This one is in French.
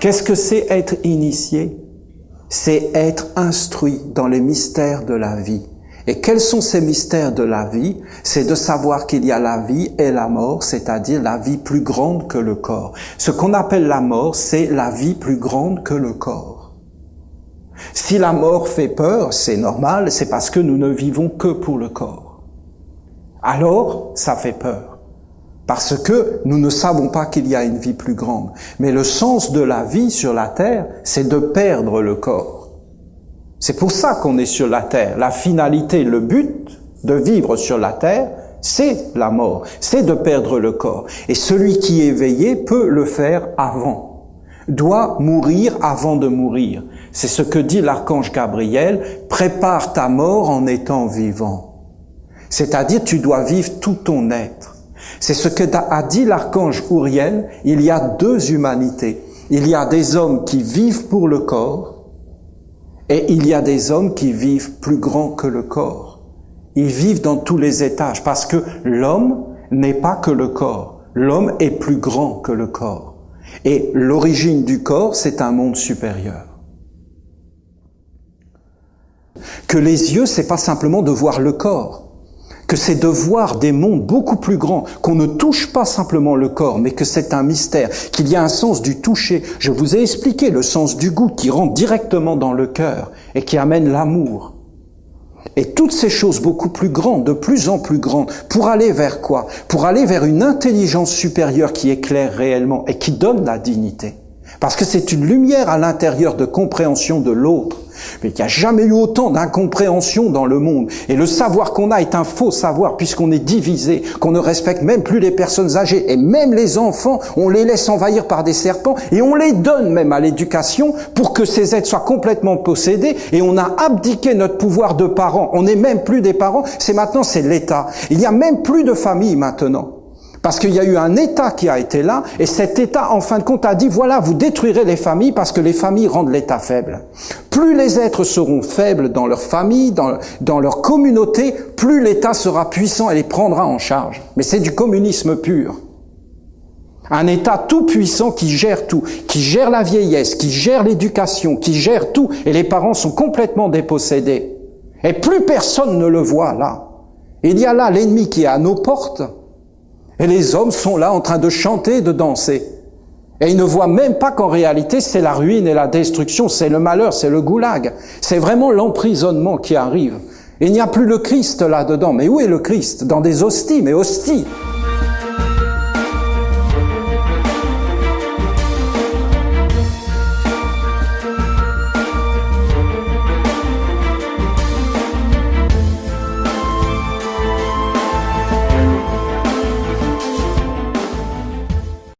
Qu'est-ce que c'est être initié? C'est être instruit dans les mystères de la vie. Et quels sont ces mystères de la vie? C'est de savoir qu'il y a la vie et la mort, c'est-à-dire la vie plus grande que le corps. Ce qu'on appelle la mort, c'est la vie plus grande que le corps. Si la mort fait peur, c'est normal, c'est parce que nous ne vivons que pour le corps. Alors, ça fait peur. Parce que nous ne savons pas qu'il y a une vie plus grande. Mais le sens de la vie sur la terre, c'est de perdre le corps. C'est pour ça qu'on est sur la terre. La finalité, le but de vivre sur la terre, c'est la mort, c'est de perdre le corps. Et celui qui est éveillé peut le faire avant, doit mourir avant de mourir. C'est ce que dit l'archange Gabriel, prépare ta mort en étant vivant. C'est-à-dire, tu dois vivre tout ton être. C'est ce que a dit l'archange Uriel, il y a deux humanités. Il y a des hommes qui vivent pour le corps, et il y a des hommes qui vivent plus grand que le corps. Ils vivent dans tous les étages, parce que l'homme n'est pas que le corps. L'homme est plus grand que le corps. Et l'origine du corps, c'est un monde supérieur. Que les yeux, c'est pas simplement de voir le corps, que c'est de voir des mondes beaucoup plus grands, qu'on ne touche pas simplement le corps, mais que c'est un mystère, qu'il y a un sens du toucher. Je vous ai expliqué le sens du goût qui rentre directement dans le cœur et qui amène l'amour. Et toutes ces choses beaucoup plus grandes, de plus en plus grandes, pour aller vers quoi? Pour aller vers une intelligence supérieure qui éclaire réellement et qui donne la dignité. Parce que c'est une lumière à l'intérieur de compréhension de l'autre. Mais il n'y a jamais eu autant d'incompréhension dans le monde. Et le savoir qu'on a est un faux savoir puisqu'on est divisé, qu'on ne respecte même plus les personnes âgées. Et même les enfants, on les laisse envahir par des serpents et on les donne même à l'éducation pour que ces êtres soient complètement possédés. Et on a abdiqué notre pouvoir de parents. On n'est même plus des parents, c'est l'État. Il n'y a même plus de famille maintenant. Parce qu'il y a eu un État qui a été là, et cet État, en fin de compte, a dit, voilà, vous détruirez les familles parce que les familles rendent l'État faible. Plus les êtres seront faibles dans leur famille, dans leur communauté, plus l'État sera puissant et les prendra en charge. Mais c'est du communisme pur. Un État tout puissant qui gère tout, qui gère la vieillesse, qui gère l'éducation, qui gère tout, et les parents sont complètement dépossédés. Et plus personne ne le voit là. Il y a là l'ennemi qui est à nos portes, et les hommes sont là en train de chanter, de danser. Et ils ne voient même pas qu'en réalité, c'est la ruine et la destruction, c'est le malheur, c'est le goulag. C'est vraiment l'emprisonnement qui arrive. Il n'y a plus le Christ là-dedans. Mais où est le Christ? Dans des hosties, mais hosties.